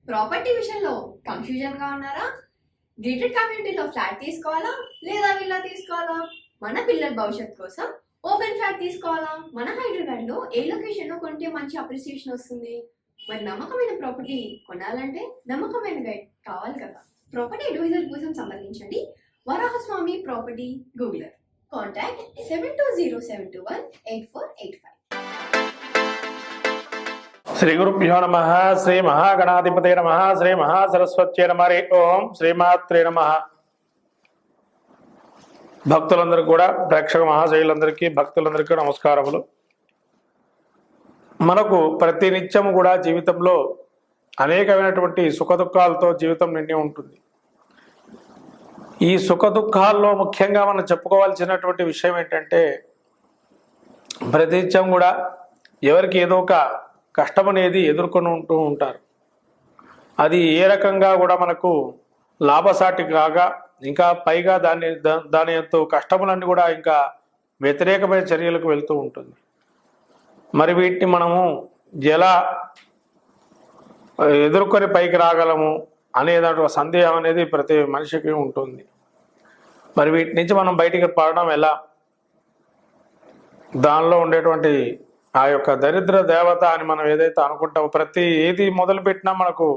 Property విషయంలో confusion గా ఉన్నారా? గేటెడ్ కమ్యూనిటీలో ఫ్లాట్ తీసుకోవాలా లేదా విల్లా తీసుకోవాలా? మన పిల్లల భవిష్యత్ కోసం ఓపెన్ ఫ్లాట్ తీసుకోవాలా? మన హైదరాబాద్ లో ఏ లొకేషన్ లో కొంటే మంచి అప్రిసియేషన్ వస్తుంది? మరి నమ్మకమైన ప్రాపర్టీ కొనాలంటే నమ్మకమైన గైడ్ కావాలి కదా. ప్రాపర్టీ అడ్వైజర్ కోసం సంప్రదించండి వరాహస్వామి ప్రాపర్టీ గూగులర్. కాంటాక్ట్ 7207218485. శ్రీ గురుభ్యో నమ. శ్రీ మహాగణాధిపతే నమ. శ్రీ మహాసరస్వత్యే నమ. ఓం శ్రీమాత్రే నమ. భక్తులందరికీ కూడా, ప్రేక్షక మహాశైలందరికీ, భక్తులందరికీ నమస్కారములు. మనకు ప్రతి నిత్యము కూడా జీవితంలో అనేకమైనటువంటి సుఖదుఖాలతో జీవితం నిండి ఉంటుంది. ఈ సుఖదుఖాల్లో ముఖ్యంగా మనం చెప్పుకోవాల్సినటువంటి విషయం ఏంటంటే, ప్రతి నిత్యం కూడా ఎవరికి ఏదో ఒక కష్టం అనేది ఎదుర్కొని ఉంటూ ఉంటారు. అది ఏ రకంగా కూడా మనకు లాభసాటి కాగా ఇంకా పైగా దాని ఎంతో కష్టములన్నీ కూడా ఇంకా వ్యతిరేకమైన చర్యలకు వెళ్తూ ఉంటుంది. మరి వీటిని మనము ఎలా ఎదుర్కొని పైకి రాగలము అనేటువంటి సందేహం అనేది ప్రతి మనిషికి ఉంటుంది. మరి వీటి నుంచి మనం బయటికి పడడం ఎలా? దానిలో ఉండేటువంటి ఆ యొక్క దరిద్ర దేవత అని మనం ఏదైతే అనుకుంటామో, ఏది మొదలుపెట్టినా మనకు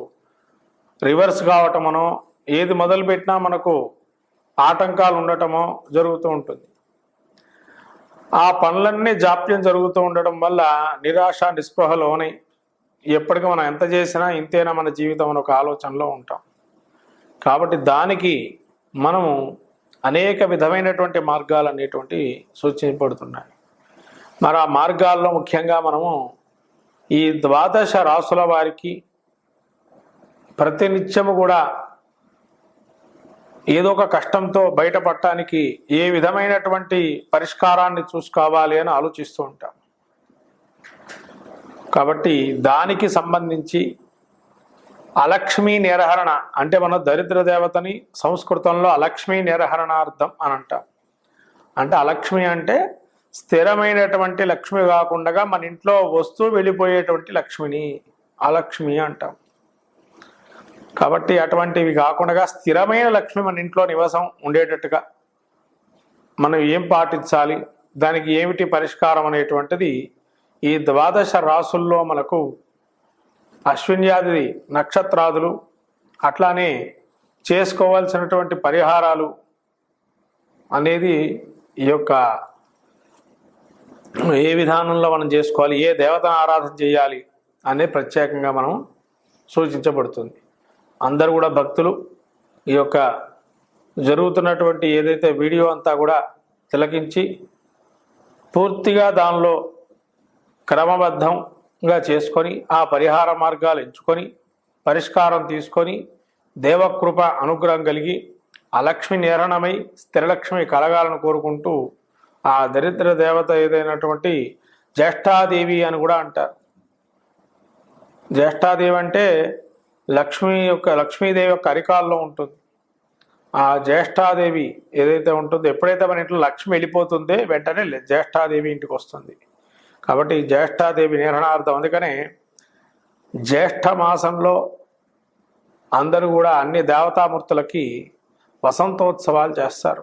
రివర్స్ కావటమనో, ఏది మొదలుపెట్టినా మనకు ఆటంకాలు ఉండటమో జరుగుతూ ఉంటుంది. ఆ పనులన్నీ జాప్యం జరుగుతూ ఉండడం వల్ల నిరాశ నిస్పృహలోని ఎప్పటికీ మనం ఎంత చేసినా ఇంతేనా మన జీవితం అని ఒక ఆలోచనలో ఉంటాం. కాబట్టి దానికి మనము అనేక విధమైనటువంటి మార్గాలు అనేటువంటివి సూచించబడుతున్నాయి. మరి ఆ మార్గాల్లో ముఖ్యంగా మనము ఈ 12 రాసుల వారికి ప్రతినిత్యము కూడా ఏదో ఒక కష్టంతో బయటపడటానికి ఏ విధమైనటువంటి పరిష్కారాన్ని చూసుకోవాలి అని ఆలోచిస్తూ ఉంటాం. కాబట్టి దానికి సంబంధించి అలక్ష్మీ నిరహరణ అంటే మన దరిద్ర దేవతని సంస్కృతంలో అలక్ష్మీ నిరహరణార్థం అని అంటాం. అంటే అలక్ష్మి అంటే స్థిరమైనటువంటి లక్ష్మి కాకుండా మన ఇంట్లో వస్తువు వెళ్ళిపోయేటువంటి లక్ష్మిని అలక్ష్మి అంటాం. కాబట్టి అటువంటివి కాకుండా స్థిరమైన లక్ష్మి మన ఇంట్లో నివాసం ఉండేటట్టుగా మనం ఏం పాటించాలి, దానికి ఏమిటి పరిష్కారం అనేటువంటిది ఈ 12 రాసుల్లో మనకు అశ్విన్యాది నక్షత్రాదులు అట్లానే చేసుకోవాల్సినటువంటి పరిహారాలు అనేది ఈ యొక్క ఏ విధానంలో మనం చేసుకోవాలి, ఏ దేవతను ఆరాధన చేయాలి అనేది ప్రత్యేకంగా మనం సూచించబడుతుంది. అందరూ కూడా భక్తులు ఈ యొక్క జరుగుతున్నటువంటి ఏదైతే వీడియో అంతా కూడా తిలకించి పూర్తిగా దానిలో క్రమబద్ధంగా చేసుకొని ఆ పరిహార మార్గాలు ఎంచుకొని పరిష్కారం తీసుకొని దేవకృప అనుగ్రహం కలిగి అలక్ష్మి నిరహరణమై స్థిరలక్ష్మి కలగాలని కోరుకుంటూ ఆ దరిద్ర దేవత ఏదైనటువంటి జ్యేష్ఠాదేవి అని కూడా అంటారు. జ్యేష్ఠాదేవి అంటే లక్ష్మీదేవి యొక్క అరికాల్లో ఉంటుంది. ఆ జ్యేష్ఠాదేవి ఏదైతే ఉంటుందో, ఎప్పుడైతే మన ఇంట్లో లక్ష్మి వెళ్ళిపోతుందో వెంటనే జ్యేష్ఠాదేవి ఇంటికి వస్తుంది. కాబట్టి జ్యేష్ఠాదేవి నిర్హరణార్థం. అందుకనే జ్యేష్ఠ మాసంలో అందరూ కూడా అన్ని దేవతామూర్తులకి వసంతోత్సవాలు చేస్తారు.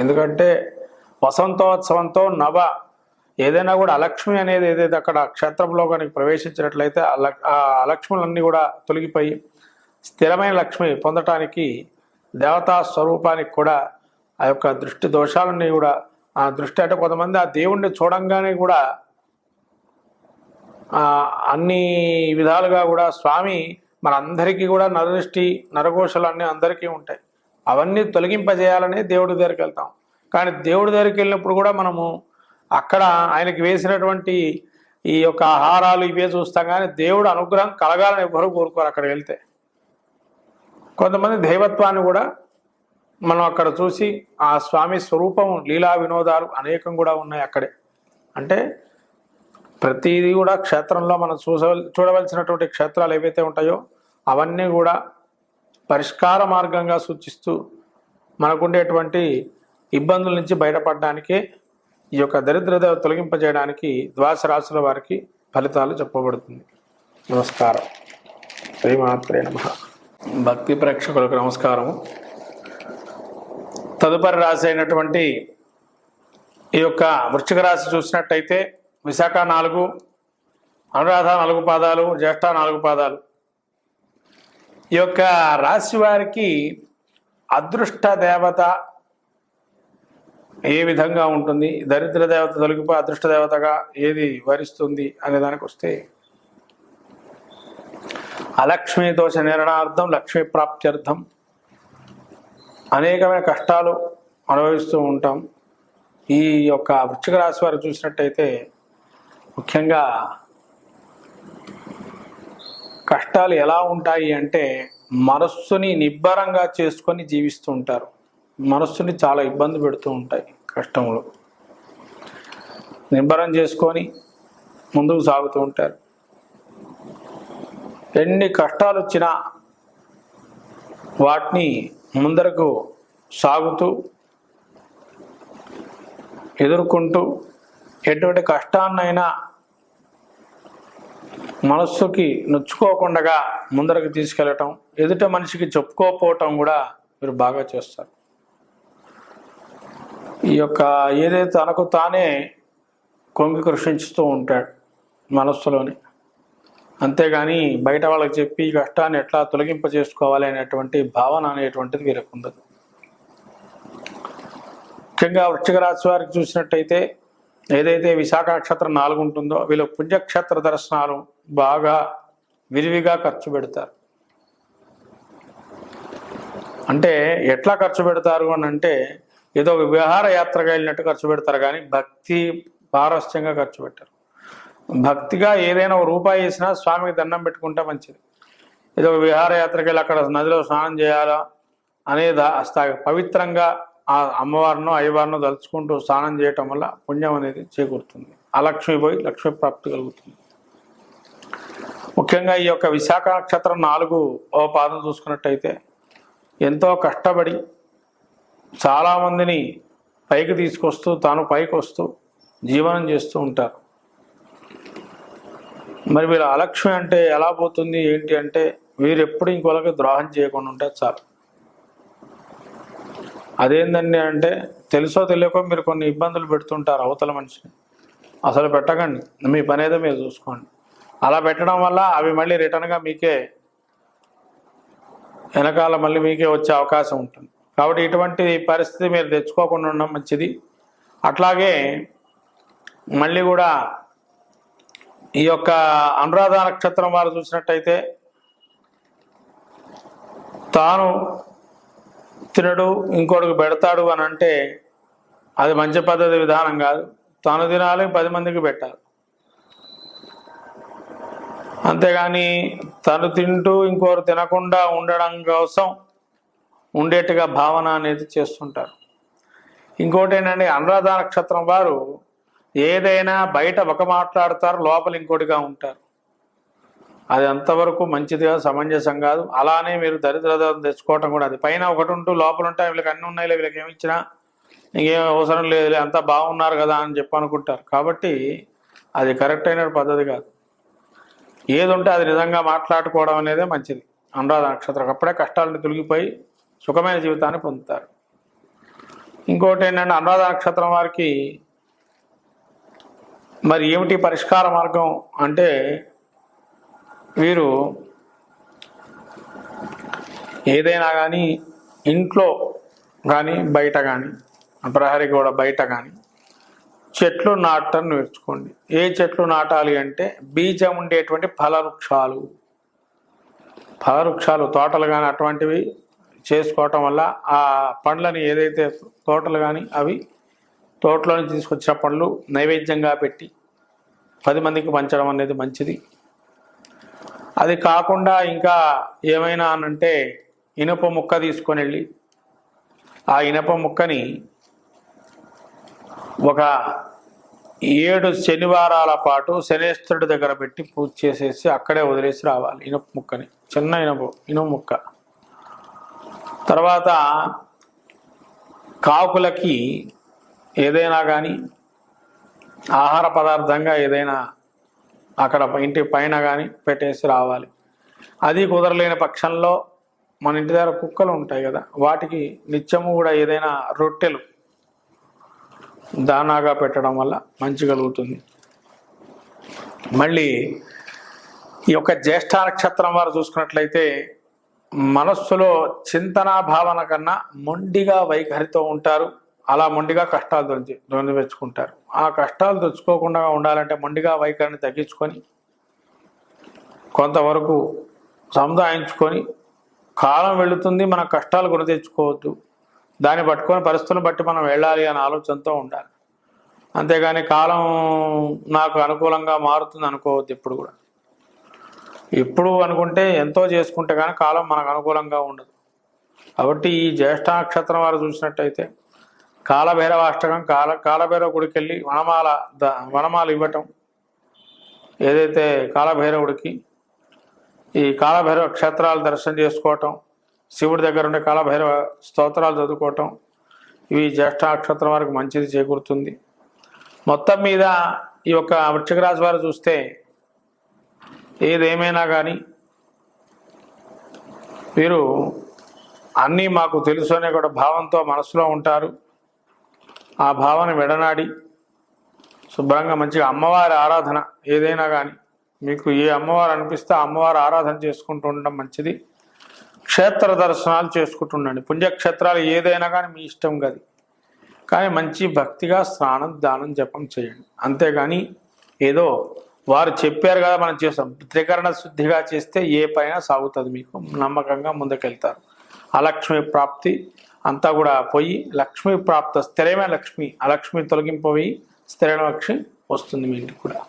ఎందుకంటే వసంతోత్సవంతో ఏదైనా కూడా అలక్ష్మి అనేది ఏదైతే అక్కడ క్షేత్రంలో కనుక ప్రవేశించినట్లయితే ఆ అలక్ష్ములన్నీ కూడా తొలగిపోయి స్థిరమైన లక్ష్మి పొందటానికి దేవతా స్వరూపానికి కూడా ఆ యొక్క దృష్టి దోషాలన్నీ కూడా, ఆ దృష్టి అంటే కొంతమంది ఆ దేవుణ్ణి చూడంగానే కూడా అన్ని విధాలుగా కూడా స్వామి మనందరికీ కూడా నరదృష్టి నరఘోషలు అన్నీ అందరికీ ఉంటాయి. అవన్నీ తొలగింపజేయాలని దేవుడి దగ్గరికి వెళ్తాం. కానీ దేవుడి దగ్గరికి వెళ్ళినప్పుడు కూడా మనము అక్కడ ఆయనకి వేసినటువంటి ఈ యొక్క ఆహారాలు ఇవే చూస్తాం, కానీ దేవుడు అనుగ్రహం కలగాలని ఎవరు కోరుకోరు. అక్కడ వెళ్తే కొంతమంది దైవత్వాన్ని కూడా మనం అక్కడ చూసి ఆ స్వామి స్వరూపం లీలా వినోదాలు అనేకం కూడా ఉన్నాయి అక్కడే. అంటే ప్రతిదీ కూడా క్షేత్రంలో మనం చూడవలసినటువంటి క్షేత్రాలు ఏవైతే ఉంటాయో అవన్నీ కూడా పరిష్కార మార్గంగా సూచిస్తూ మనకుండేటువంటి ఇబ్బందుల నుంచి బయటపడడానికే ఈ యొక్క దరిద్రత తొలగింపజేయడానికి 12 రాశుల వారికి ఫలితాలు చెప్పబడుతుంది. నమస్కారం. శ్రీమాత్రే నమః. భక్తి ప్రేక్షకులకు నమస్కారము. తదుపరి రాశి అయినటువంటి ఈ యొక్క వృశ్చిక రాశి చూసినట్టయితే విశాఖ 4, అనురాధ 4 పాదాలు, జ్యేష్ఠ 4 పాదాలు. ఈ యొక్క రాశి వారికి అదృష్ట దేవత ఏ విధంగా ఉంటుంది, దరిద్ర దేవత తొలగిపోయి అదృష్ట దేవతగా ఏది వరిస్తుంది అనే దానికి వస్తే, అలక్ష్మీ దోష నివారణార్థం, లక్ష్మీ ప్రాప్త్యర్థం అనేకమైన కష్టాలు అనుభవిస్తూ ఉంటాం. ఈ యొక్క వృశ్చిక రాశి వారు చూసినట్టయితే ముఖ్యంగా కష్టాలు ఎలా ఉంటాయి అంటే మనస్సుని నిబ్బరంగా చేసుకొని జీవిస్తూ ఉంటారు. మనస్సుని చాలా ఇబ్బంది పెడుతూ ఉంటాయి కష్టములు. నిబ్బరం చేసుకొని ముందుకు సాగుతూ ఉంటారు. ఎన్ని కష్టాలు వచ్చినా వాటిని ముందరకు సాగుతూ ఎదుర్కొంటూ ఎటువంటి కష్టాన్నైనా మనస్సుకి నొచ్చుకోకుండా ముందరకు తీసుకెళ్ళటం, ఎదుట మనిషికి చెప్పుకోకపోవటం కూడా మీరు బాగా చేస్తారు. ఈ యొక్క ఏదైతే తనకు తానే కొంగి కృషించుతూ ఉంటాడు మనస్సులోని, అంతేగాని బయట వాళ్ళకి చెప్పి ఈ కష్టాన్ని ఎట్లా తొలగింప చేసుకోవాలి అనేటువంటి భావన అనేటువంటిది వీరికి ఉండదు. ముఖ్యంగా వృశ్చిక రాశి వారికి చూసినట్టయితే ఏదైతే విశాఖ నక్షత్రం 4 ఉంటుందో వీళ్ళ పుణ్యక్షేత్ర దర్శనాలు బాగా విరివిగా ఖర్చు పెడతారు. అంటే ఎట్లా ఖర్చు పెడతారు అని అంటే ఏదో ఒక విహార యాత్రగా వెళ్ళినట్టు ఖర్చు పెడతారు, కానీ భక్తి పారవశ్యంగా ఖర్చు పెట్టారు. భక్తిగా ఏదైనా ఒక రూపాయి వేసినా స్వామికి దండం పెట్టుకుంటే మంచిది. ఏదో ఒక విహారయాత్రకి వెళ్ళి అక్కడ నదిలో స్నానం చేయాలా అనేది పవిత్రంగా ఆ అమ్మవారినో అయ్యవారినో తలుచుకుంటూ స్నానం చేయటం వల్ల పుణ్యం అనేది చేకూరుతుంది. అలక్ష్మి పోయి లక్ష్మీ ప్రాప్తి కలుగుతుంది. ముఖ్యంగా ఈ యొక్క విశాఖ నక్షత్రం 4వ పాదం చూసుకున్నట్టయితే ఎంతో కష్టపడి చాలామందిని పైకి తీసుకొస్తూ తాను పైకి వస్తూ జీవనం చేస్తూ ఉంటారు. మరి వీళ్ళ అలక్ష్మి అంటే ఎలా పోతుంది ఏంటి అంటే వీరు ఎప్పుడు ఇంకోళ్ళకి ద్రోహం చేయకుండా ఉంటే చాలు. అదేంటండి అంటే తెలుసో తెలియకో మీరు కొన్ని ఇబ్బందులు పెడుతుంటారు అవతల మనిషిని. అసలు పెట్టకండి, మీ పని ఏదో మీరు చూసుకోండి. అలా పెట్టడం వల్ల అవి మళ్ళీ రిటర్న్గా మీకే వెనకాల మళ్ళీ మీకే వచ్చే అవకాశం ఉంటుంది. కాబట్టి ఇటువంటి పరిస్థితి మీరు తెచ్చుకోకుండా ఉండడం మంచిది. అట్లాగే మళ్ళీ కూడా ఈ యొక్క అనురాధ నక్షత్రం వారు చూసినట్టయితే తాను తినడు ఇంకోటికి పెడతాడు అని అంటే అది మంచి పద్ధతి విధానం కాదు. తాను తినాలి, 10 మందికి పెట్టాలి. అంతేగాని తను తింటూ ఇంకోరు తినకుండా ఉండడం కోసం ఉండేట్టుగా భావన అనేది చేస్తుంటారు. ఇంకోటి ఏంటంటే అనురాధ నక్షత్రం వారు ఏదైనా బయట ఒక మాట్లాడతారు, లోపల ఇంకోటిగా ఉంటారు. అది అంతవరకు మంచిదిగా సమంజసం కాదు. అలానే మీరు దరిద్రత తెచ్చుకోవటం కూడా అది పైన ఒకటి ఉంటూ లోపల ఉంటాయి వీళ్ళకి అన్నీ ఉన్నాయి, వీళ్ళకి ఏమి ఇచ్చినా ఇంకేం అవసరం లేదు, అంతా బాగున్నారు కదా అని చెప్పి అనుకుంటారు. కాబట్టి అది కరెక్ట్ అయిన పద్ధతి కాదు. ఏది ఉంటే అది నిజంగా మాట్లాడుకోవడం అనేదే మంచిది. అనురాధ నక్షత్రం అప్పుడే కష్టాలను తొలగిపోయి సుఖమైన జీవితాన్ని పొందుతారు. ఇంకోటి ఏంటంటే అనురాధ నక్షత్రం వారికి మరి ఏమిటి పరిష్కార మార్గం అంటే వీరు ఏదైనా కానీ ఇంట్లో కానీ బయట కానీ ప్రహరీ కూడా బయట కానీ చెట్లు నాటడం నేర్చుకోండి. ఏ చెట్లు నాటాలి అంటే బీజం ఉండేటువంటి ఫలవృక్షాలు తోటలు కానీ అటువంటివి చేసుకోవటం వల్ల ఆ పండ్లని ఏదైతే తోటలు కానీ అవి తోటలో నుంచి తీసుకొచ్చిన పండ్లు నైవేద్యంగా పెట్టి 10 మందికి పంచడం అనేది మంచిది. అది కాకుండా ఇంకా ఏమైనా అనంటే ఇనుప ముక్క తీసుకొని వెళ్ళి ఆ ఇనుప ముక్కని ఒక 7 శనివారాల పాటు శనేశ్వరుడి దగ్గర పెట్టి పూజ చేసేసి అక్కడే వదిలేసి రావాలి. ఇనుప ముక్కని, చిన్న ఇనుప ముక్క. తర్వాత కాకులకి ఏదైనా కానీ ఆహార పదార్థంగా ఏదైనా అక్కడ ఇంటి పైన కానీ పెట్టేసి రావాలి. అది కుదరలేని పక్షంలో మన ఇంటి దగ్గర కుక్కలు ఉంటాయి కదా, వాటికి నిత్యము కూడా ఏదైనా రొట్టెలు దానాగా పెట్టడం వల్ల మంచి కలుగుతుంది. మళ్ళీ ఈ యొక్క జ్యేష్ఠ నక్షత్రం వారు చూసుకున్నట్లయితే మనస్సులో చింతనా భావన కన్నా మొండిగా వైఖరితో ఉంటారు. అలా మొండిగా కష్టాలు తెచ్చుకుంటారు. ఆ కష్టాలు తెచ్చుకోకుండా ఉండాలంటే మొండిగా వైఖరిని తగ్గించుకొని కొంతవరకు సముదాయించుకొని, కాలం వెళుతుంది, మన కష్టాలు కొని తెచ్చుకోవద్దు, దాన్ని పట్టుకొని పరిస్థితులను బట్టి మనం వెళ్ళాలి అనే ఆలోచనతో ఉండాలి. అంతేగాని కాలం నాకు అనుకూలంగా మారుతుంది అనుకోవద్దు. ఎప్పుడు అనుకుంటే ఎంతో చేసుకుంటే కానీ కాలం మనకు అనుకూలంగా ఉండదు. కాబట్టి ఈ జ్యేష్ఠ నక్షత్రం వారు చూసినట్టయితే కాలభైరవాష్టకం, కాలభైరవ గుడికి వెళ్ళి వనమాల ఇవ్వటం, ఏదైతే కాలభైరవుడికి ఈ కాలభైరవ క్షేత్రాలు దర్శనం చేసుకోవటం, శివుడి దగ్గర ఉండే కాలభైరవ స్తోత్రాలు చదువుకోవటం, ఇవి జ్యేష్ఠ నక్షత్రం వారికి మంచిది చేకూరుతుంది. మొత్తం మీద ఈ యొక్క వృశ్చిక రాశి వారు చూస్తే ఏదేమైనా కానీ వీరు అన్నీ మాకు తెలుసు అనే కూడా భావంతో మనసులో ఉంటారు. ఆ భావన విడనాడి శుభ్రంగా మంచిగా అమ్మవారి ఆరాధన ఏదైనా కానీ మీకు ఏ అమ్మవారు అనిపిస్తే ఆ అమ్మవారి ఆరాధన చేసుకుంటూ ఉండడం మంచిది. క్షేత్ర దర్శనాలు చేసుకుంటుండండి. పుణ్యక్షేత్రాలు ఏదైనా కానీ మీ ఇష్టం గది, కానీ మంచి భక్తిగా స్నానం దానం జపం చేయండి. అంతేగాని ఏదో వారు చెప్పారు కదా మనం చేస్తాం, త్రికరణ శుద్ధిగా చేస్తే ఏ పైన సాగుతుంది, మీకు నమ్మకంగా ముందుకెళ్తారు. అలక్ష్మి ప్రాప్తి అంతా కూడా పోయి లక్ష్మీ ప్రాప్త స్థిరమైన లక్ష్మి, అలక్ష్మి తొలగింపోయి స్థిరమైన లక్ష్మి వస్తుంది మీ ఇంటికి కూడా.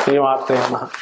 శ్రీమాత్రే నమః.